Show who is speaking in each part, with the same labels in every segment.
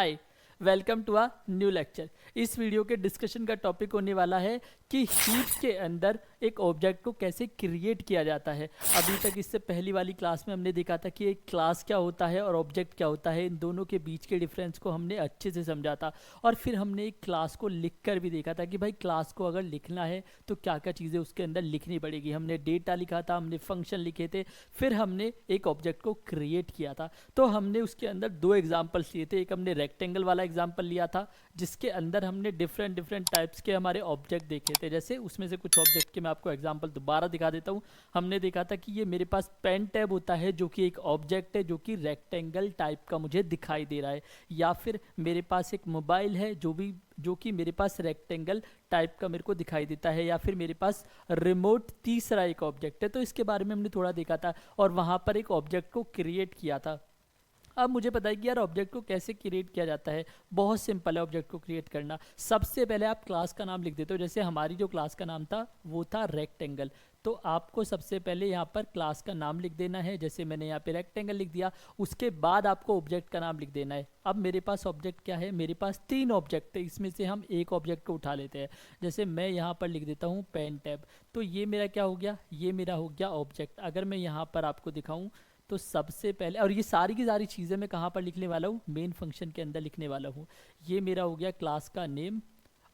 Speaker 1: Hi, welcome to a new lecture. इस video के discussion का टॉपिक होने वाला है कि हीप के अंदर एक ऑब्जेक्ट को कैसे क्रिएट किया जाता है। अभी तक इससे पहली वाली क्लास में हमने देखा था कि एक क्लास क्या होता है और ऑब्जेक्ट क्या होता है, इन दोनों के बीच के डिफरेंस को हमने अच्छे से समझा था। और फिर हमने एक क्लास को लिख कर भी देखा था कि भाई क्लास को अगर लिखना है तो क्या क्या चीज़ें उसके अंदर लिखनी पड़ेगी। हमने डेटा लिखा था, हमने फंक्शन लिखे थे, फिर हमने एक ऑब्जेक्ट को क्रिएट किया था। तो हमने उसके अंदर दो एग्जाम्पल्स लिए थे। एक हमने रेक्टेंगल वाला एग्जाम्पल लिया था जिसके अंदर हमने डिफरेंट डिफरेंट टाइप्स के हमारे ऑब्जेक्ट देखे थे। जैसे उसमें से कुछ ऑब्जेक्ट के मैं आपको एग्जांपल दोबारा दिखा देता हूँ। हमने देखा था कि ये मेरे पास पेन टैब होता है जो कि एक ऑब्जेक्ट है जो कि रेक्टेंगल टाइप का मुझे दिखाई दे रहा है, या फिर मेरे पास एक मोबाइल है जो कि मेरे पास रेक्टेंगल टाइप का मेरे को दिखाई देता है, या फिर मेरे पास रिमोट तीसरा एक ऑब्जेक्ट है। तो इसके बारे में हमने थोड़ा देखा था और वहाँ पर एक ऑब्जेक्ट को क्रिएट किया था। अब मुझे पता है कि यार ऑब्जेक्ट को कैसे क्रिएट किया जाता है। बहुत सिंपल है ऑब्जेक्ट को क्रिएट करना। सबसे पहले आप क्लास का नाम लिख देते हो। जैसे हमारी जो क्लास का नाम था वो था रेक्टेंगल, तो आपको सबसे पहले यहाँ पर क्लास का नाम लिख देना है। जैसे मैंने यहाँ पे रेक्टेंगल लिख दिया, उसके बाद आपको ऑब्जेक्ट का नाम लिख देना है। अब मेरे पास ऑब्जेक्ट क्या है, मेरे पास तीन ऑब्जेक्ट है, इसमें से हम एक ऑब्जेक्ट को उठा लेते हैं। जैसे मैं यहाँ पर लिख देता हूँ पेन टैब, तो ये मेरा क्या हो गया, ये मेरा हो गया ऑब्जेक्ट। अगर मैं यहाँ पर आपको दिखाऊँ तो सबसे पहले, और ये सारी की सारी चीज़ें मैं कहाँ पर लिखने वाला हूँ, मेन फंक्शन के अंदर लिखने वाला हूँ। ये मेरा हो गया क्लास का नेम।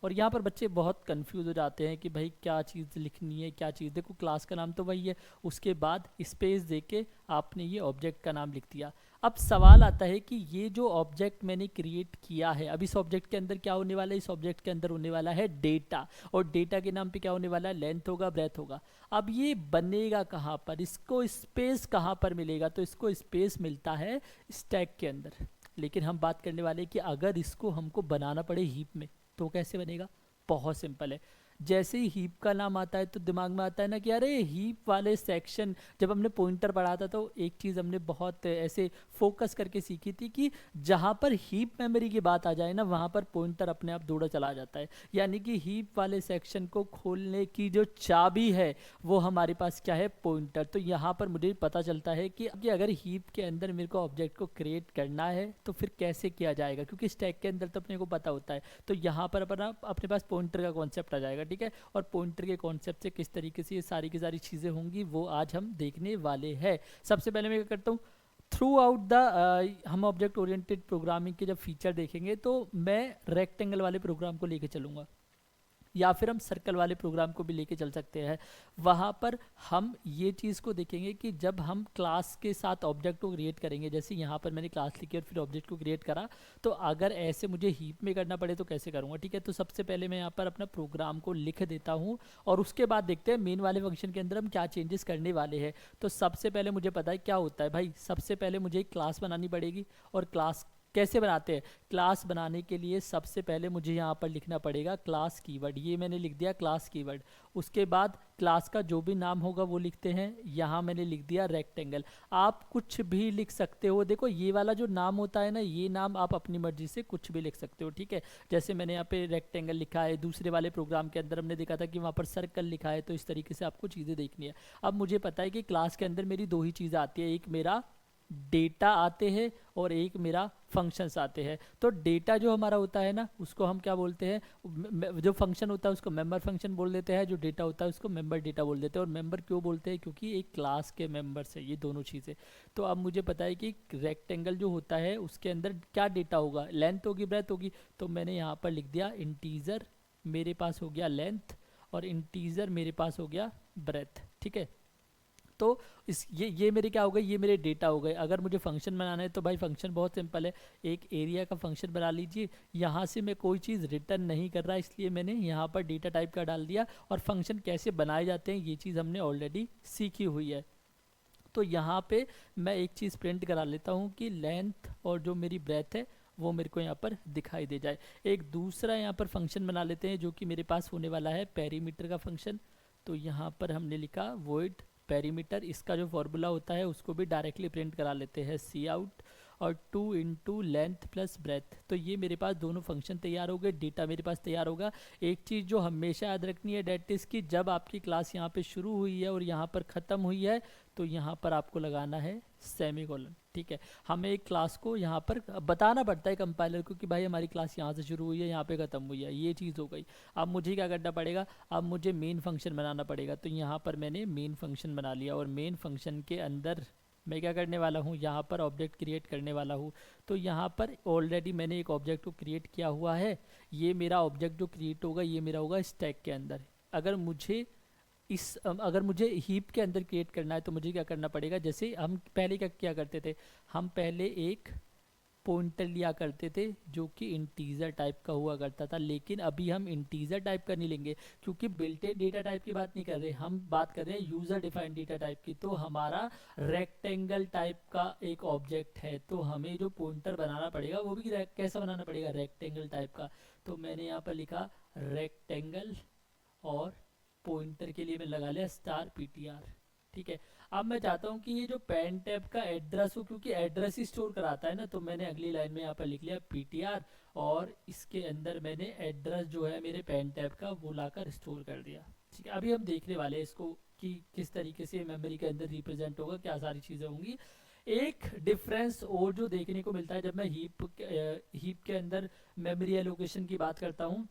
Speaker 1: और यहाँ पर बच्चे बहुत कंफ्यूज हो जाते हैं कि भाई क्या चीज़ लिखनी है, क्या चीज़। देखो क्लास का नाम तो वही है, उसके बाद स्पेस देके आपने ये ऑब्जेक्ट का नाम लिख दिया। अब सवाल आता है कि ये जो ऑब्जेक्ट मैंने क्रिएट किया है, अब इस ऑब्जेक्ट के अंदर क्या होने वाला है, इस ऑब्जेक्ट के अंदर होने वाला है डेटा। और डेटा के नाम पे क्या होने वाला है, लेंथ होगा, ब्रेथ होगा। अब ये बनेगा कहाँ पर, इसको स्पेस कहाँ पर मिलेगा, तो इसको स्पेस मिलता है स्टैक के अंदर। लेकिन हम बात करने वाले हैं कि अगर इसको हमको बनाना पड़े हीप में तो कैसे बनेगा। बहुत सिंपल है। जैसे ही हीप का नाम आता है तो दिमाग में आता है ना कि अरे हीप वाले सेक्शन, जब हमने पॉइंटर पढ़ा था तो एक चीज़ हमने बहुत ऐसे फोकस करके सीखी थी कि जहाँ पर हीप मेमोरी की बात आ जाए ना वहाँ पर पॉइंटर अपने आप दौड़ा चला जाता है। यानी कि हीप वाले सेक्शन को खोलने की जो चाबी है वो हमारे पास क्या है, पॉइंटर। तो यहाँ पर मुझे पता चलता है कि अगर हीप के अंदर मेरे को ऑब्जेक्ट को क्रिएट करना है तो फिर कैसे किया जाएगा, क्योंकि स्टैक के अंदर तो अपने को पता होता है। तो यहाँ पर अपने पास पॉइंटर का कॉन्सेप्ट आ जाएगा, ठीक है। और पॉइंटर के कॉन्सेप्ट से किस तरीके से ये सारी की सारी चीज़ें होंगी वो आज हम देखने वाले हैं। सबसे पहले मैं क्या करता हूँ, थ्रू आउट द हम ऑब्जेक्ट ओरिएंटेड प्रोग्रामिंग के जब फीचर देखेंगे तो मैं रेक्टेंगल वाले प्रोग्राम को लेके चलूँगा, या फिर हम सर्कल वाले प्रोग्राम को भी लेके चल सकते हैं। वहाँ पर हम ये चीज़ को देखेंगे कि जब हम क्लास के साथ ऑब्जेक्ट को क्रिएट करेंगे, जैसे यहाँ पर मैंने क्लास लिखी और फिर ऑब्जेक्ट को क्रिएट करा, तो अगर ऐसे मुझे हीप में करना पड़े तो कैसे करूँगा, ठीक है। तो सबसे पहले मैं यहाँ पर अपना प्रोग्राम को लिख देता हूँ और उसके बाद देखते हैं मेन वाले फंक्शन के अंदर हम क्या चेंजेस करने वाले हैं। तो सबसे पहले मुझे पता है क्या होता है भाई, सबसे पहले मुझे एक क्लास बनानी पड़ेगी। और क्लास कैसे बनाते हैं, क्लास बनाने के लिए सबसे पहले मुझे यहाँ पर लिखना पड़ेगा क्लास कीवर्ड। ये मैंने लिख दिया क्लास कीवर्ड। उसके बाद क्लास का जो भी नाम होगा वो लिखते हैं। यहाँ मैंने लिख दिया रेक्टेंगल। आप कुछ भी लिख सकते हो। देखो ये वाला जो नाम होता है ना, ये नाम आप अपनी मर्जी से कुछ भी लिख सकते हो, ठीक है। जैसे मैंने यहाँ पे रेक्टेंगल लिखा है, दूसरे वाले प्रोग्राम के अंदर हमने देखा था कि वहाँ पर सर्कल लिखा है। तो इस तरीके से आपको चीज़ें देखनी है। अब मुझे पता है कि क्लास के अंदर मेरी दो ही चीज़ें आती है, एक मेरा डेटा आते हैं और एक मेरा फंक्शंस आते हैं। तो डेटा जो हमारा होता है ना उसको हम क्या बोलते हैं, जो फंक्शन होता है उसको मेंबर फंक्शन बोल देते हैं, जो डेटा होता है उसको मेंबर डेटा बोल देते हैं। और मेंबर क्यों बोलते हैं, क्योंकि एक क्लास के मेंबर्स है ये दोनों चीज़ें। तो अब मुझे पता है कि रेक्टेंगल जो होता है उसके अंदर क्या डेटा होगा, लेंथ होगी, ब्रेथ होगी। तो मैंने यहाँ पर लिख दिया इंटीजर मेरे पास हो गया लेंथ और इंटीजर मेरे पास हो गया ब्रेथ, ठीक है। तो ये मेरे क्या हो गए, ये मेरे डेटा हो गए। अगर मुझे फंक्शन बनाना है तो भाई फंक्शन बहुत सिंपल है, एक एरिया का फंक्शन बना लीजिए। यहाँ से मैं कोई चीज़ रिटर्न नहीं कर रहा, इसलिए मैंने यहाँ पर डेटा टाइप का डाल दिया। और फंक्शन कैसे बनाए जाते हैं ये चीज़ हमने ऑलरेडी सीखी हुई है। तो यहाँ पे मैं एक चीज़ प्रिंट करा लेता हूँ कि लेंथ और जो मेरी ब्रेथ है वो मेरे को यहाँ पर दिखाई दे जाए। एक दूसरा यहाँ पर फंक्शन बना लेते हैं जो कि मेरे पास होने वाला है पेरीमीटर का फंक्शन। तो यहाँ पर हमने लिखा वॉइड पेरीमीटर, इसका जो फॉर्मूला होता है उसको भी डायरेक्टली प्रिंट करा लेते हैं सी आउट। और 2 इंटू लेंथ प्लस ब्रेथ। तो ये मेरे पास दोनों फंक्शन तैयार हो गए, डेटा मेरे पास तैयार होगा। एक चीज़ जो हमेशा याद रखनी है डेट इज़ कि जब आपकी क्लास यहाँ पे शुरू हुई है और यहाँ पर ख़त्म हुई है तो यहाँ पर आपको लगाना है सेमीकोलन, ठीक है। हमें एक क्लास को यहाँ पर बताना पड़ता है कंपाइलर को कि भाई हमारी क्लास यहाँ से शुरू हुई है, यहाँ पे ख़त्म हुई है, ये चीज़ हो गई। अब मुझे क्या करना पड़ेगा, अब मुझे मेन फंक्शन बनाना पड़ेगा। तो यहाँ पर मैंने मेन फंक्शन बना लिया और मेन फंक्शन के अंदर मैं क्या करने वाला हूँ, यहाँ पर ऑब्जेक्ट क्रिएट करने वाला हूँ। तो यहाँ पर ऑलरेडी मैंने एक ऑब्जेक्ट को क्रिएट किया हुआ है। ये मेरा ऑब्जेक्ट जो क्रिएट होगा ये मेरा होगा स्टैक के अंदर। अगर मुझे हीप के अंदर क्रिएट करना है तो मुझे क्या करना पड़ेगा, जैसे हम पहले क्या किया करते थे, हम पहले एक पॉइंटर लिया करते थे जो कि इंटीजर टाइप का हुआ करता था। लेकिन अभी हम इंटीजर टाइप का नहीं लेंगे क्योंकि बिल्ट इन डेटा टाइप की बात नहीं कर रहे, हम बात कर रहे हैं यूजर डिफाइंड डेटा टाइप की। तो हमारा रेक्टेंगल टाइप का एक ऑब्जेक्ट है, तो हमें जो पॉइंटर बनाना पड़ेगा वो भी कैसा बनाना पड़ेगा, रेक्टेंगल टाइप का। तो मैंने यहाँ पर लिखा रेक्टेंगल और पॉइंटर के लिए मैं लगा लिया स्टार ptr, ठीक है। अब मैं चाहता हूँ कि ये जो पेन टैब का एड्रेस हो, क्योंकि एड्रेस ही स्टोर कराता है ना, तो मैंने अगली लाइन में यहाँ पर लिख लिया ptr और इसके अंदर मैंने एड्रेस जो है मेरे पेन टैब का वो लाकर स्टोर कर दिया, ठीक है। अभी हम देखने वाले हैं इसको कि किस तरीके से मेमोरी के अंदर रिप्रेजेंट होगा, क्या सारी चीज़ें होंगी। एक डिफरेंस और जो देखने को मिलता है जब मैं हीप के अंदर मेमोरी एलोकेशन की बात करता हूँ,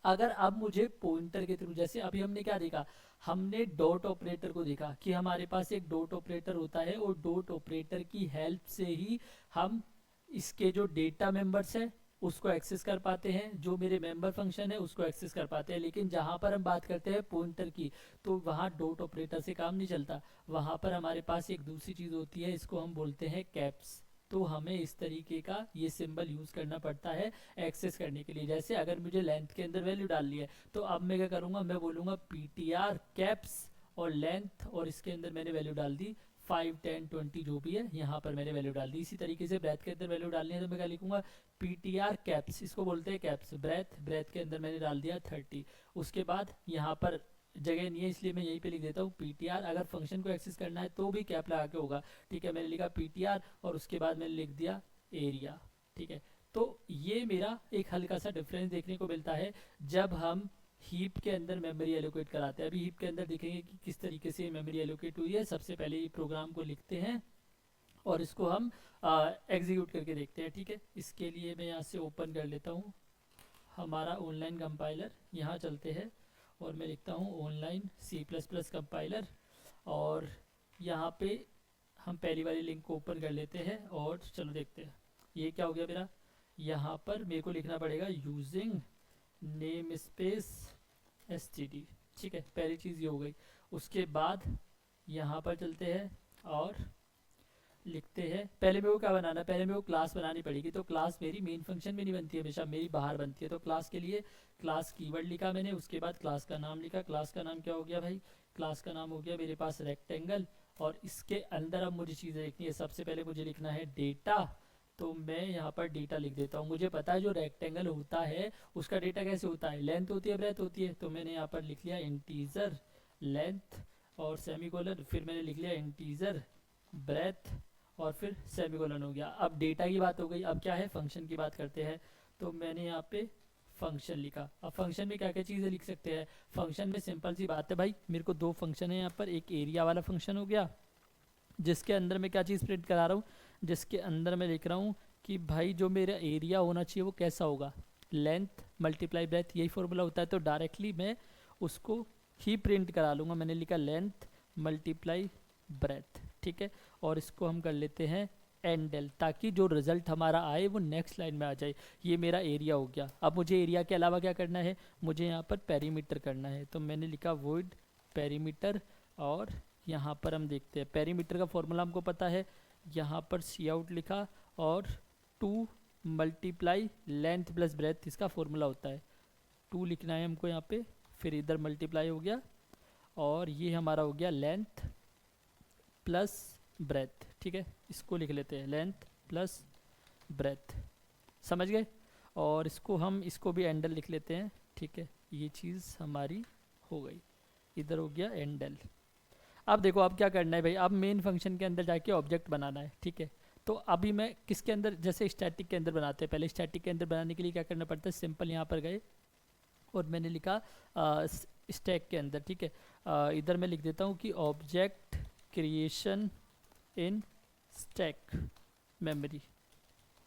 Speaker 1: अगर अब मुझे पॉइंटर के थ्रू, जैसे अभी हमने क्या देखा, हमने डॉट ऑपरेटर को देखा कि हमारे पास एक डॉट ऑपरेटर होता है और डॉट ऑपरेटर की हेल्प से ही हम इसके जो डेटा मेंबर्स है उसको एक्सेस कर पाते हैं, जो मेरे मेंबर फंक्शन है उसको एक्सेस कर पाते हैं। लेकिन जहां पर हम बात करते हैं पॉइंटर की, तो वहां डॉट ऑपरेटर से काम नहीं चलता, वहां पर हमारे पास एक दूसरी चीज होती है, इसको हम बोलते हैं कैप्स। तो हमें इस तरीके का ये सिंबल यूज करना पड़ता है एक्सेस करने के लिए। जैसे अगर मुझे लेंथ के अंदर वैल्यू डालनी है तो अब मैं क्या करूंगा, मैं बोलूंगा ptr कैप्स और लेंथ, और इसके अंदर मैंने वैल्यू डाल दी 5, 10, 20 जो भी है, यहाँ पर मैंने वैल्यू डाल दी। इसी तरीके से ब्रेथ के अंदर वैल्यू डालनी है तो मैं क्या लिखूंगा, ptr कैप्स, इसको बोलते हैं कैप्स, ब्रेथ के अंदर मैंने डाल दिया 30। उसके बाद यहाँ पर जगह नहीं है इसलिए मैं यहीं पे लिख देता हूँ ptr। अगर फंक्शन को एक्सेस करना है तो भी कैप लगा के होगा, ठीक है। मैंने लिखा ptr और उसके बाद मैंने लिख दिया एरिया, ठीक है। तो ये मेरा एक हल्का सा डिफरेंस देखने को मिलता है जब हम हीप के अंदर मेमोरी एलोकेट कराते हैं। अभी हीप के अंदर देखेंगे कि किस तरीके से मेमोरी एलोकेट हुई है। सबसे पहले ये प्रोग्राम को लिखते हैं और इसको हम एग्जीक्यूट करके देखते हैं, ठीक है। इसके लिए मैं यहाँ से ओपन कर लेता हूँ हमारा ऑनलाइन कंपाइलर, यहाँ चलते हैं और मैं लिखता हूँ ऑनलाइन C++ कंपाइलर और यहाँ पे हम पहली वाली लिंक को ओपन कर लेते हैं और चलो देखते हैं ये क्या हो गया मेरा। यहाँ पर मेरे को लिखना पड़ेगा यूजिंग नेम स्पेस std, ठीक है, पहली चीज़ ये हो गई। उसके बाद यहाँ पर चलते हैं और लिखते हैं, पहले मेरे को क्या बनाना है, पहले मेरे को क्लास बनानी पड़ेगी। तो क्लास मेरी मेन फंक्शन में नहीं बनती है, हमेशा मेरी बाहर बनती है। तो क्लास के लिए क्लास कीवर्ड लिखा मैंने, उसके बाद क्लास का नाम लिखा। क्लास का नाम क्या हो गया भाई, क्लास का नाम हो गया मेरे पास रेक्टेंगल। और इसके अंदर अब मुझे चीज़ें लिखनी है। सबसे पहले मुझे लिखना है डेटा, तो मैं यहाँ पर डेटा लिख देता हूँ। मुझे पता है जो रेक्टेंगल होता है उसका डेटा कैसे होता है, लेंथ होती है ब्रेथ होती है। तो मैंने यहाँ पर लिख लिया इंटीजर लेंथ और सेमीकोलन, फिर मैंने लिख लिया इंटीजर ब्रेथ और फिर सेमीकोलन हो गया। अब डेटा की बात हो गई, अब क्या है फंक्शन की बात करते हैं। तो मैंने यहाँ पे फंक्शन लिखा। अब फंक्शन में क्या क्या चीज़ें लिख सकते हैं, फंक्शन में सिंपल सी बात है भाई, मेरे को दो फंक्शन है यहाँ पर। एक एरिया वाला फंक्शन हो गया जिसके अंदर मैं क्या चीज़ प्रिंट करा रहा हूँ, जिसके अंदर मैं लिख रहा हूँ कि भाई जो मेरा एरिया होना चाहिए वो कैसा होगा, लेंथ मल्टीप्लाई ब्रेथ, यही फॉर्मूला होता है। तो डायरेक्टली मैं उसको ही प्रिंट करा लूँगा। मैंने लिखा लेंथ मल्टीप्लाई ब्रेथ, ठीक है। और इसको हम कर लेते हैं एंडल, ताकि जो रिजल्ट हमारा आए वो नेक्स्ट लाइन में आ जाए। ये मेरा एरिया हो गया। अब मुझे एरिया के अलावा क्या करना है, मुझे यहाँ पर पेरीमीटर करना है। तो मैंने लिखा वॉइड पेरीमीटर और यहाँ पर हम देखते हैं पेरीमीटर का फॉर्मूला हमको पता है। यहाँ पर सी आउट लिखा और 2 मल्टीप्लाई लेंथ प्लस ब्रेथ इसका फॉर्मूला होता है। 2 लिखना है हमको यहाँ पे, फिर इधर मल्टीप्लाई हो गया और ये हमारा हो गया लेंथ प्लस ब्रेथ, ठीक है। इसको लिख लेते हैं लेंथ प्लस ब्रेथ, समझ गए। और इसको भी एंडल लिख लेते हैं, ठीक है। ये चीज़ हमारी हो गई, इधर हो गया एंडल। अब देखो अब क्या करना है भाई, अब मेन फंक्शन के अंदर जाके ऑब्जेक्ट बनाना है, ठीक है। तो अभी मैं किसके अंदर, जैसे स्टैटिक के अंदर बनाते हैं, पहले स्टैटिक के अंदर बनाने के लिए क्या करना पड़ता है, सिंपल यहाँ पर गए और मैंने लिखा स्टैक के अंदर, ठीक है। इधर मैं लिख देता हूँ कि ऑब्जेक्ट क्रिएशन इन स्टैक मेमोरी,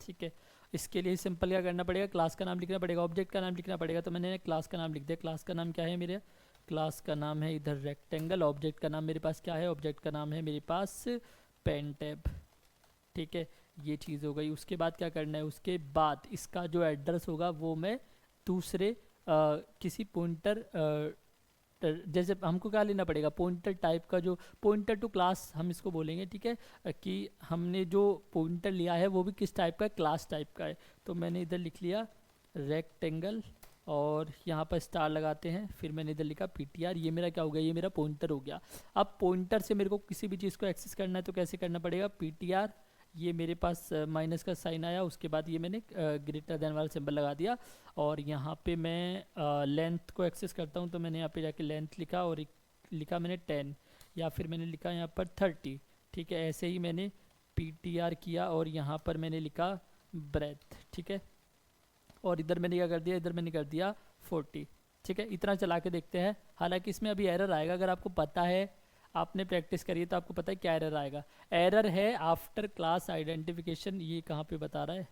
Speaker 1: ठीक है। इसके लिए सिंपल क्या करना पड़ेगा, क्लास का नाम लिखना पड़ेगा, ऑब्जेक्ट का नाम लिखना पड़ेगा। तो मैंने क्लास का नाम लिख दिया। क्लास का नाम क्या है मेरे, क्लास का नाम है इधर रेक्टेंगल। ऑब्जेक्ट का नाम मेरे पास क्या है, ऑब्जेक्ट का नाम है मेरे पास पेन टैब, ठीक है। ये चीज़ हो गई। उसके बाद क्या करना है, उसके बाद इसका जो एड्रेस होगा वो मैं दूसरे किसी पॉइंटर, जैसे हमको क्या लेना पड़ेगा, पॉइंटर टाइप का, जो पॉइंटर टू क्लास हम इसको बोलेंगे, ठीक है। कि हमने जो पॉइंटर लिया है वो भी किस टाइप का है, क्लास टाइप का है। तो मैंने इधर लिख लिया रेक्टेंगल और यहाँ पर स्टार लगाते हैं, फिर मैंने इधर लिखा ptr। ये मेरा क्या हो गया, ये मेरा पॉइंटर हो गया। अब पॉइंटर से मेरे को किसी भी चीज़ को एक्सेस करना है तो कैसे करना पड़ेगा, ptr। ये मेरे पास माइनस का साइन आया, उसके बाद ये मैंने ग्रेटर देन वाला सिंबल लगा दिया। और यहाँ पे मैं लेंथ को एक्सेस करता हूँ, तो मैंने यहाँ पे जाके लेंथ लिखा और लिखा मैंने 10, या फिर मैंने लिखा यहाँ पर 30, ठीक है। ऐसे ही मैंने ptr किया और यहाँ पर मैंने लिखा ब्रेथ, ठीक है। और इधर मैंने क्या कर दिया, इधर मैंने कर दिया 40, ठीक है। इतना चला के देखते हैं। हालांकि इसमें अभी एरर आएगा, अगर आपको पता है, आपने प्रैक्टिस करी है तो आपको पता है क्या एरर आएगा। एरर है आफ्टर क्लास आइडेंटिफिकेशन। ये कहाँ पे बता रहा है,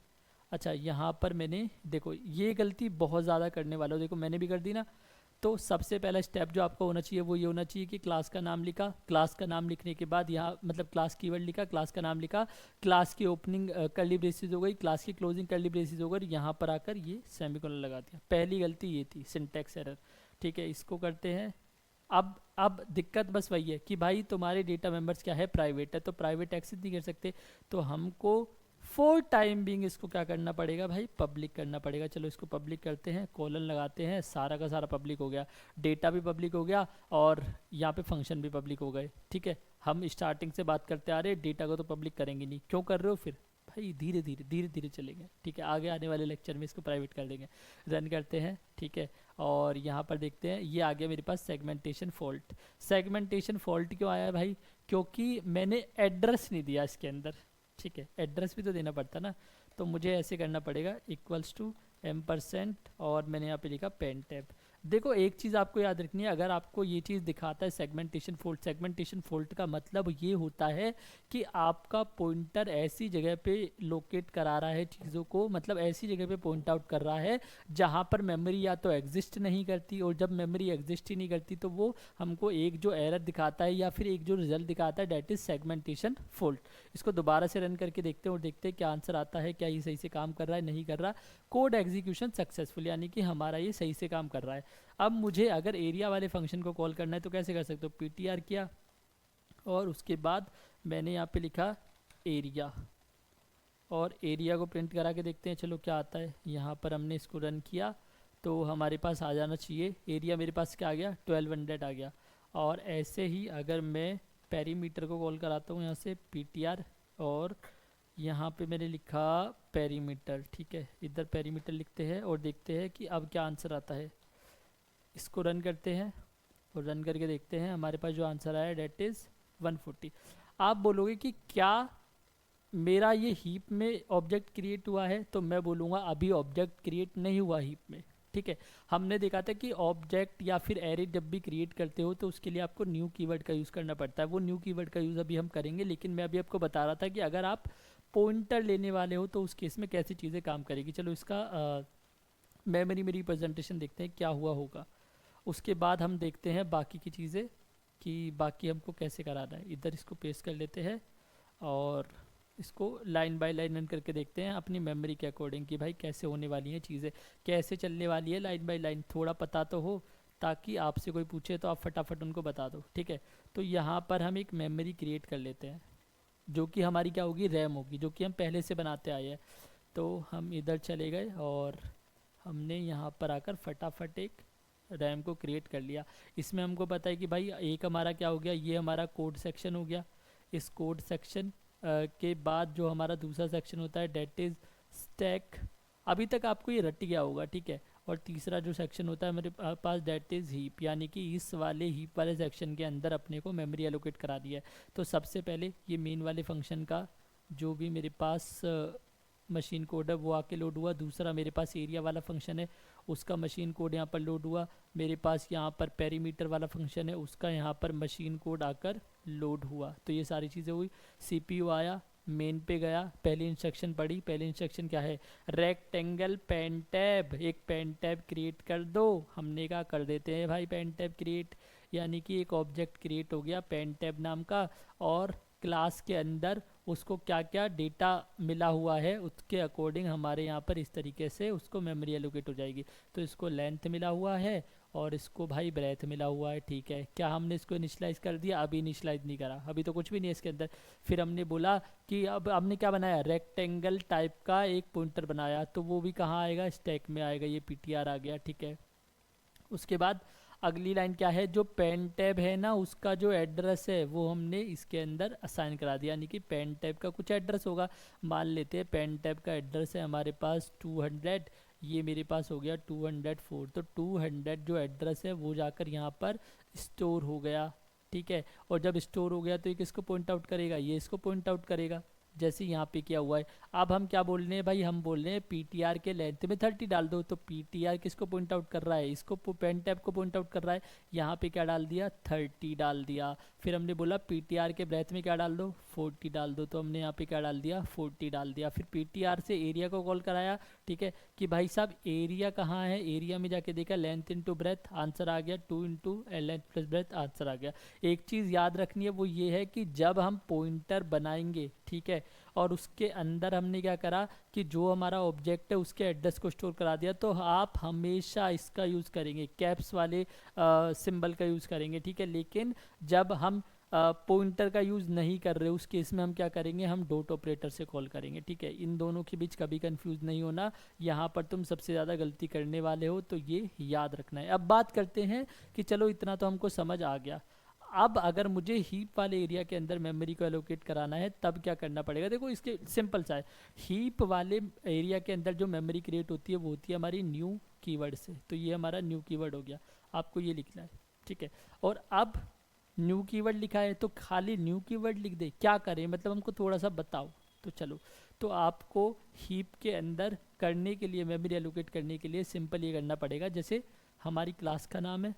Speaker 1: अच्छा यहाँ पर मैंने, देखो ये गलती बहुत ज़्यादा करने वाला हूँ, देखो मैंने भी कर दी ना। तो सबसे पहला स्टेप जो आपका होना चाहिए वो ये होना चाहिए कि क्लास का नाम लिखा, क्लास का नाम लिखने के बाद यहाँ मतलब क्लास कीवर्ड लिखा, क्लास का नाम लिखा, क्लास की ओपनिंग कर्ली ब्रेसेस हो गई, क्लास की क्लोजिंग कर्ली ब्रेसेस हो गई, यहाँ पर आकर ये सेमीकोलन लगा दिया। पहली गलती ये थी, सिंटैक्स एरर, ठीक है। इसको करते हैं। अब दिक्कत बस वही है कि भाई तुम्हारे डेटा मेंबर्स क्या है, प्राइवेट है, तो प्राइवेट एक्सेस नहीं कर सकते। तो हमको फॉर टाइम बिंग इसको क्या करना पड़ेगा भाई, पब्लिक करना पड़ेगा। चलो इसको पब्लिक करते हैं, कॉलन लगाते हैं, सारा का सारा पब्लिक हो गया, डेटा भी पब्लिक हो गया और यहाँ पे फंक्शन भी पब्लिक हो गए, ठीक है। हम स्टार्टिंग से बात करते आ रहे हैं, डेटा को तो पब्लिक करेंगे नहीं, क्यों कर रहे हो फिर भाई, धीरे धीरे चलेंगे, ठीक है। आगे आने वाले लेक्चर में इसको प्राइवेट कर देंगे। रन करते हैं, ठीक है। और यहाँ पर देखते हैं, ये आ गया मेरे पास सेगमेंटेशन फॉल्ट। सेगमेंटेशन फॉल्ट क्यों आया है भाई, क्योंकि मैंने एड्रेस नहीं दिया इसके अंदर, ठीक है। एड्रेस भी तो देना पड़ता ना, तो मुझे ऐसे करना पड़ेगा इक्वल्स टू %, और मैंने यहाँ पे लिखा पेन टैब। देखो एक चीज़ आपको याद रखनी है, अगर आपको ये चीज़ दिखाता है सेगमेंटेशन फॉल्ट, सेगमेंटेशन फॉल्ट का मतलब ये होता है कि आपका पॉइंटर ऐसी जगह पे लोकेट करा रहा है चीज़ों को, मतलब ऐसी जगह पे पॉइंट आउट कर रहा है जहाँ पर मेमोरी या तो एग्जिस्ट नहीं करती, और जब मेमोरी एग्जिस्ट ही नहीं करती तो वो हमको एक जो एरर दिखाता है या फिर एक जो रिजल्ट दिखाता है, डेट इज सेगमेंटेशन फॉल्ट। इसको दोबारा से रन करके देखते हैं और देखते हैं क्या आंसर आता है, क्या ये सही से काम कर रहा है, नहीं कर रहा। कोड एग्जीक्यूशन सक्सेसफुल, यानी कि हमारा ये सही से काम कर रहा है। अब मुझे अगर एरिया वाले फंक्शन को कॉल करना है तो कैसे कर सकते हो, ptr किया और उसके बाद मैंने यहाँ पे लिखा एरिया, और एरिया को प्रिंट करा के देखते हैं चलो क्या आता है। यहाँ पर हमने इसको रन किया तो हमारे पास आ जाना चाहिए, एरिया मेरे पास क्या आ गया, 1200 आ गया। और ऐसे ही अगर मैं पेरीमीटर को कॉल कराता हूँ यहाँ से ptr, और यहाँ पे मैंने लिखा पेरीमीटर, ठीक है। इधर पेरीमीटर लिखते हैं और देखते हैं कि अब क्या आंसर आता है। इसको रन करते हैं और रन करके देखते हैं, हमारे पास जो आंसर आया डेट इज़ 140। आप बोलोगे कि क्या मेरा ये हीप में ऑब्जेक्ट क्रिएट हुआ है, तो मैं बोलूँगा अभी ऑब्जेक्ट क्रिएट नहीं हुआ हीप में, ठीक है। हमने देखा था कि ऑब्जेक्ट या फिर एरे जब भी क्रिएट करते हो तो उसके लिए आपको न्यू कीवर्ड का यूज़ करना पड़ता है। वो न्यू कीवर्ड का यूज़ अभी हम करेंगे, लेकिन मैं अभी आपको बता रहा था कि अगर आप पॉइंटर लेने वाले हो तो उस केस में कैसी चीज़ें काम करेगी। चलो इसका मेमोरी में रिप्रेजेंटेशन देखते हैं क्या हुआ होगा, उसके बाद हम देखते हैं बाकी की चीज़ें कि बाकी हमको कैसे कराना है। इधर इसको पेस्ट कर लेते हैं और इसको लाइन बाय लाइन रन करके देखते हैं अपनी मेमोरी के अकॉर्डिंग कि भाई कैसे होने वाली हैं चीज़ें, कैसे चलने वाली है लाइन बाय लाइन, थोड़ा पता तो हो ताकि आपसे कोई पूछे तो आप फटाफट उनको बता दो, ठीक है। तो यहाँ पर हम एक मेमोरी क्रिएट कर लेते हैं जो कि हमारी क्या होगी, रैम होगी, जो कि हम पहले से बनाते आए हैं। तो हम इधर चले गए और हमने यहाँ पर आकर फटाफट एक रैम को क्रिएट कर लिया। इसमें हमको पता है कि भाई एक हमारा क्या हो गया, ये हमारा कोड सेक्शन हो गया। इस कोड सेक्शन के बाद जो हमारा दूसरा सेक्शन होता है डेट इज़ स्टैक, अभी तक आपको ये रट गया होगा, ठीक है। और तीसरा जो सेक्शन होता है मेरे पास डेट इज़ हीप, यानी कि इस वाले हीप वाले सेक्शन के अंदर अपने को मेमोरी एलोकेट करा दिया है। तो सबसे पहले ये मेन वाले फंक्शन का जो भी मेरे पास मशीन कोड है वो आके लोड हुआ। दूसरा मेरे पास एरिया वाला फंक्शन है, उसका मशीन कोड यहाँ पर लोड हुआ। मेरे पास यहाँ पर पेरीमीटर वाला फंक्शन है, उसका यहाँ पर मशीन कोड आकर लोड हुआ। तो ये सारी चीज़ें हुई। सीपीयू आया, मेन पे गया, पहली इंस्ट्रक्शन पढ़ी। पहली इंस्ट्रक्शन क्या है, रेक्टेंगल पेन टैब, एक पेन टैब क्रिएट कर दो। हमने कहा कर देते हैं भाई पेन टैब क्रिएट, यानी कि एक ऑब्जेक्ट क्रिएट हो गया पेन टैब नाम का, और क्लास के अंदर उसको क्या क्या डेटा मिला हुआ है उसके अकॉर्डिंग हमारे यहाँ पर इस तरीके से उसको मेमोरी एलोकेट हो जाएगी। तो इसको लेंथ मिला हुआ है और इसको भाई ब्रेथ मिला हुआ है, ठीक है। क्या हमने इसको इनिशलाइज कर दिया? अभी इनिशलाइज नहीं करा, अभी तो कुछ भी नहीं है इसके अंदर। फिर हमने बोला कि अब हमने क्या बनाया, रेक्टेंगल टाइप का एक पॉइंटर बनाया, तो वो भी कहाँ आएगा, स्टैक में आएगा। ये पीटीआर आ गया, ठीक है। उसके बाद अगली लाइन क्या है, जो पेन टैब है ना उसका जो एड्रेस है वो हमने इसके अंदर असाइन करा दिया, यानी कि पेन टैब का कुछ एड्रेस होगा। मान लेते हैं पेन टैब का एड्रेस है हमारे पास 200, ये मेरे पास हो गया 204। तो 200 जो एड्रेस है वो जाकर यहाँ पर स्टोर हो गया, ठीक है। और जब स्टोर हो गया तो ये किसको पॉइंट आउट करेगा, ये इसको पॉइंट आउट करेगा, जैसे यहाँ पे किया हुआ है। अब हम क्या बोल रहे हैं भाई, हम बोल रहे हैं पीटीआर के लेंथ में 30 डाल दो। तो पीटीआर किसको पॉइंट आउट कर रहा है, इसको, पेन टैब को पॉइंट आउट कर रहा है। यहाँ पे क्या डाल दिया, 30 डाल दिया। फिर हमने बोला पीटीआर के ब्रेथ में क्या डाल दो, 40 डाल दो। तो हमने यहाँ पे क्या डाल दिया, 40 डाल दिया। फिर पीटीआर से एरिया को कॉल कराया, ठीक है, कि भाई साहब एरिया कहाँ है। एरिया में जाके देखा लेंथ इंटू ब्रेथ, आंसर आ गया 2 into length plus breadth, answer आ गया। एक चीज़ याद रखनी है, वो ये है कि जब हम पॉइंटर बनाएंगे, ठीक है, और उसके अंदर हमने क्या करा कि जो हमारा ऑब्जेक्ट है उसके एड्रेस को स्टोर करा दिया, तो आप हमेशा इसका यूज़ करेंगे, कैप्स वाले सिंबल का यूज़ करेंगे, ठीक है। लेकिन जब हम पॉइंटर का यूज़ नहीं कर रहे उस केस में हम क्या करेंगे, हम डॉट ऑपरेटर से कॉल करेंगे, ठीक है। इन दोनों के बीच कभी कंफ्यूज नहीं होना, यहाँ पर तुम सबसे ज़्यादा गलती करने वाले हो, तो ये याद रखना है। अब बात करते हैं कि चलो इतना तो हमको समझ आ गया, अब अगर मुझे हीप वाले एरिया के अंदर मेमोरी को एलोकेट कराना है तब क्या करना पड़ेगा। देखो इसके सिंपल सा है, हीप वाले एरिया के अंदर जो मेमोरी क्रिएट होती है वो होती है हमारी न्यू कीवर्ड से। तो ये हमारा न्यू कीवर्ड हो गया, आपको ये लिखना है, ठीक है। और अब न्यू कीवर्ड लिखा है तो खाली न्यू कीवर्ड लिख दे, क्या करें, मतलब हमको थोड़ा सा बताओ। तो चलो, तो आपको हीप के अंदर करने के लिए, मेमोरी एलोकेट करने के लिए सिंपल ये करना पड़ेगा, जैसे हमारी क्लास का नाम है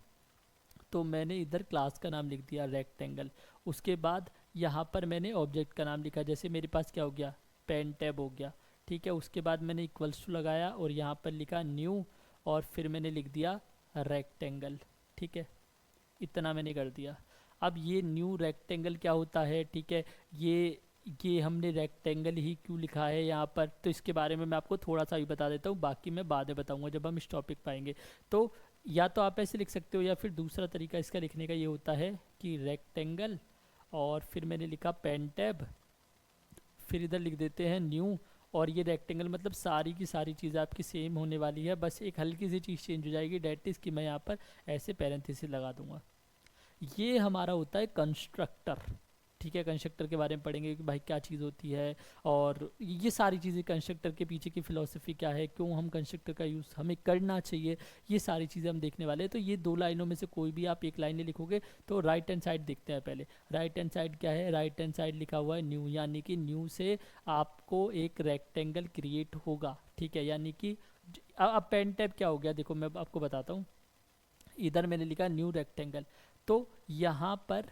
Speaker 1: तो मैंने इधर क्लास का नाम लिख दिया रेक्टेंगल। उसके बाद यहाँ पर मैंने ऑब्जेक्ट का नाम लिखा, जैसे मेरे पास क्या हो गया, पेन टैब हो गया, ठीक है। उसके बाद मैंने इक्वल्स टू लगाया और यहाँ पर लिखा न्यू, और फिर मैंने लिख दिया रेक्टेंगल, ठीक है। इतना मैंने कर दिया। अब ये न्यू रेक्टेंगल क्या होता है, ठीक है, ये हमने रेक्टेंगल ही क्यों लिखा है यहाँ पर, तो इसके बारे में मैं आपको थोड़ा सा भी बता देता हूँ, बाकी मैं बाद में बताऊँगा जब हम इस टॉपिक पाएंगे। तो या तो आप ऐसे लिख सकते हो, या फिर दूसरा तरीका इसका लिखने का ये होता है कि रेक्टेंगल, और फिर मैंने लिखा पेन टैब, फिर इधर लिख देते हैं न्यू। और ये रेक्टेंगल मतलब सारी की सारी चीज़ आपकी सेम होने वाली है, बस एक हल्की सी चीज़ चेंज हो जाएगी, डेट इज़ कि मैं यहाँ पर ऐसे पैरेंथेसिस लगा दूंगा। ये हमारा होता है कंस्ट्रक्टर, ठीक है। कंस्ट्रक्टर के बारे में पढ़ेंगे कि भाई क्या चीज़ होती है, और ये सारी चीज़ें, कंस्ट्रक्टर के पीछे की फ़िलॉसफी क्या है, क्यों हम कंस्ट्रक्टर का यूज़ हमें करना चाहिए, ये सारी चीज़ें हम देखने वाले हैं। तो ये दो लाइनों में से कोई भी आप एक लाइन लिखोगे। तो राइट हैंड साइड देखते हैं पहले, राइट हैंड साइड क्या है, राइट हैंड साइड लिखा हुआ है न्यू, यानी कि न्यू से आपको एक रेक्टेंगल क्रिएट होगा, ठीक है। यानी कि अब पेन टैब क्या हो गया, देखो मैं आपको बताता हूँ। इधर मैंने लिखा न्यू रेक्टेंगल, तो यहाँ पर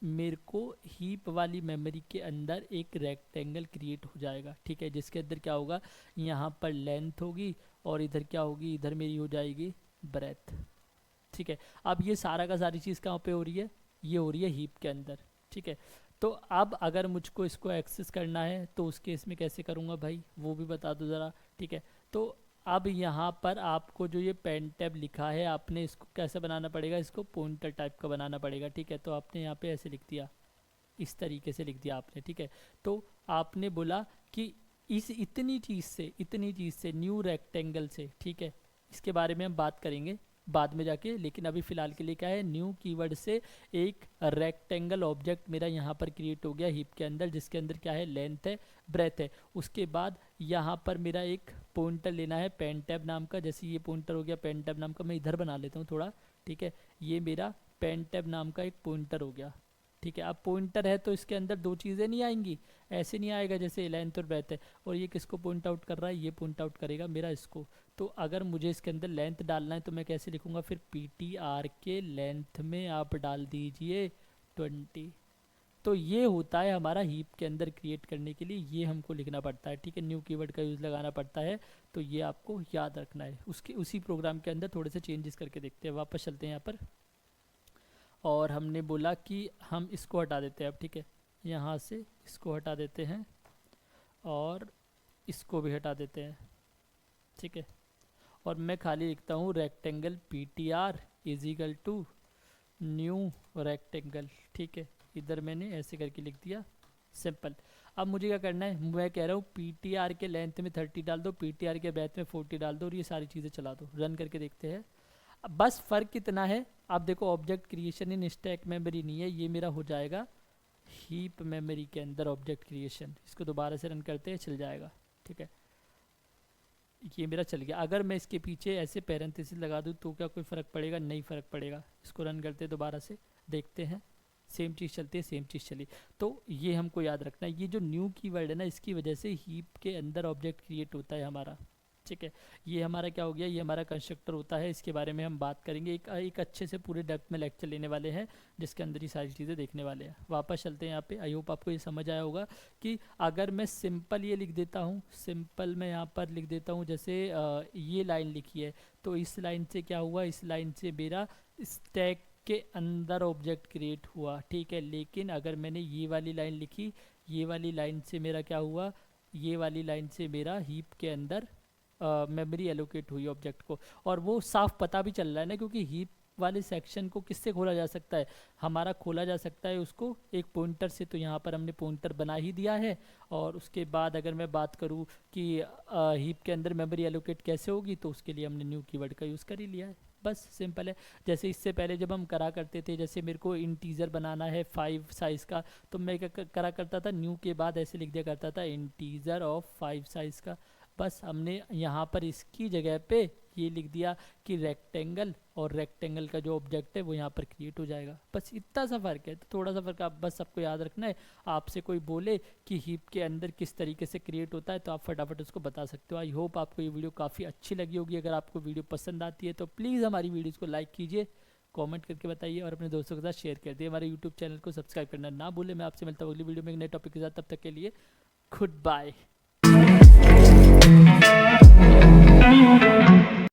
Speaker 1: मेरे को हीप वाली मेमोरी के अंदर एक रेक्टेंगल क्रिएट हो जाएगा, ठीक है, जिसके अंदर क्या होगा, यहाँ पर लेंथ होगी और इधर क्या होगी, इधर मेरी हो जाएगी ब्रेथ, ठीक है। अब ये सारा का सारी चीज़ कहाँ पे हो रही है, ये हो रही है हीप के अंदर, ठीक है। तो अब अगर मुझको इसको एक्सेस करना है तो उस केस में कैसे करूँगा भाई, वो भी बता दो ज़रा, ठीक है। तो अब यहाँ पर आपको जो ये पेन टैब लिखा है, आपने इसको कैसे बनाना पड़ेगा, इसको पॉइंटर टाइप का बनाना पड़ेगा, ठीक है। तो आपने यहाँ पे ऐसे लिख दिया, इस तरीके से लिख दिया आपने, ठीक है। तो आपने बोला कि इस इतनी चीज़ से न्यू रेक्टेंगल से, ठीक है, इसके बारे में हम बात करेंगे बाद में जाके, लेकिन अभी फ़िलहाल के लिए क्या है, न्यू कीवर्ड से एक रेक्टेंगल ऑब्जेक्ट मेरा यहाँ पर क्रिएट हो गया हीप के अंदर, जिसके अंदर क्या है, लेंथ है, ब्रेथ है। उसके बाद यहाँ पर मेरा एक पॉइंटर लेना है पेन टैब नाम का, जैसे ये पॉइंटर हो गया पेन टैब नाम का, मैं इधर बना लेता हूँ थोड़ा, ठीक है। ये मेरा पेन टैब नाम का एक पॉइंटर हो गया, ठीक है। अब पॉइंटर है तो इसके अंदर दो चीज़ें नहीं आएंगी, ऐसे नहीं आएगा जैसे लेंथ और ब्रेथ है। और ये किसको पॉइंट आउट कर रहा है, ये पॉइंट आउट करेगा मेरा इसको। तो अगर मुझे इसके अंदर लेंथ डालना है तो मैं कैसे लिखूँगा फिर, पी टी आर के लेंथ में आप डाल दीजिए 20। तो ये होता है हमारा हीप के अंदर क्रिएट करने के लिए, ये हमको लिखना पड़ता है। ठीक है, न्यू कीवर्ड का यूज़ लगाना पड़ता है, तो ये आपको याद रखना है। उसके उसी प्रोग्राम के अंदर थोड़े से चेंजेस करके देखते हैं। वापस चलते हैं यहाँ पर, और हमने बोला कि हम इसको हटा देते हैं अब। ठीक है, यहाँ से इसको हटा देते हैं और इसको भी हटा देते हैं। ठीक है, और मैं खाली लिखता हूँ rectangle P T R is equal to new rectangle. ठीक है, इधर मैंने ऐसे करके लिख दिया, सिंपल। अब मुझे क्या करना है, मैं कह रहा हूँ पी टी आर के लेंथ में 30 डाल दो, पी टी आर के ब्रेथ में 40 डाल दो, और ये सारी चीज़ें चला दो। रन करके देखते हैं। अब बस फ़र्क कितना है, आप देखो ऑब्जेक्ट क्रिएशन इन स्टैक मेमोरी नहीं है, ये मेरा हो जाएगा हीप मेमोरी के अंदर ऑब्जेक्ट क्रिएशन। इसको दोबारा से रन करते हैं, चल जाएगा। ठीक है, ये मेरा चल गया। अगर मैं इसके पीछे ऐसे पैरेंथेसिस लगा दूँ तो क्या कोई फ़र्क पड़ेगा, नहीं फ़र्क पड़ेगा। इसको रन करते हैं दोबारा से, देखते हैं सेम चीज़ चलती है, सेम चीज़ चली। तो ये हमको याद रखना है, ये जो न्यू कीवर्ड है ना, इसकी वजह से हीप के अंदर ऑब्जेक्ट क्रिएट होता है हमारा। ठीक है, ये हमारा क्या हो गया, ये हमारा कंस्ट्रक्टर होता है। इसके बारे में हम बात करेंगे, एक अच्छे से पूरे डेप्थ में लेक्चर लेने वाले हैं, जिसके अंदर ये सारी चीज़ें देखने वाले हैं। वापस चलते हैं यहाँ पे। आई होप आपको ये समझ आया होगा कि अगर मैं सिंपल ये लिख देता हूँ, सिंपल मैं यहाँ पर लिख देता हूँ, जैसे ये लाइन लिखी है, तो इस लाइन से क्या हुआ, इस लाइन से मेरा स्टैक के अंदर ऑब्जेक्ट क्रिएट हुआ। ठीक है, लेकिन अगर मैंने ये वाली लाइन लिखी, ये वाली लाइन से मेरा क्या हुआ, ये वाली लाइन से मेरा हीप के अंदर मेमोरी एलोकेट हुई ऑब्जेक्ट को। और वो साफ पता भी चल रहा है ना, क्योंकि हीप वाले सेक्शन को किससे खोला जा सकता है, हमारा खोला जा सकता है उसको एक पॉइंटर से। तो यहाँ पर हमने पॉइंटर बना ही दिया है। और उसके बाद अगर मैं बात करूँ कि हीप के अंदर मेमोरी एलोकेट कैसे होगी, तो उसके लिए हमने न्यू कीवर्ड का यूज़ कर ही लिया है। बस सिंपल है। जैसे इससे पहले जब हम करा करते थे, जैसे मेरे को इंटीजर बनाना है 5 साइज़ का, तो मैं क्या करा करता था, न्यू के बाद ऐसे लिख दिया करता था इंटीजर ऑफ 5 साइज़ का। बस हमने यहाँ पर इसकी जगह पे ये लिख दिया कि रेक्टेंगल, और रेक्टेंगल का जो ऑब्जेक्ट है वो यहाँ पर क्रिएट हो जाएगा। बस इतना सा फ़र्क है, तो थोड़ा सा फ़र्क आप बस सबको याद रखना है। आपसे कोई बोले कि हीप के अंदर किस तरीके से क्रिएट होता है, तो आप फटाफट उसको बता सकते हो। आई होप आपको ये वीडियो काफ़ी अच्छी लगी होगी। अगर आपको वीडियो पसंद आती है तो प्लीज़ हमारी वीडियोज़ को लाइक कीजिए, कमेंट करके बताइए, और अपने दोस्तों के साथ शेयर कर दिए। हमारे यूट्यूब चैनल को सब्सक्राइब करना ना भूलें। मैं आपसे मिलता हूँ अगली वीडियो में एक नए टॉपिक के साथ। तब तक के लिए गुड बाय।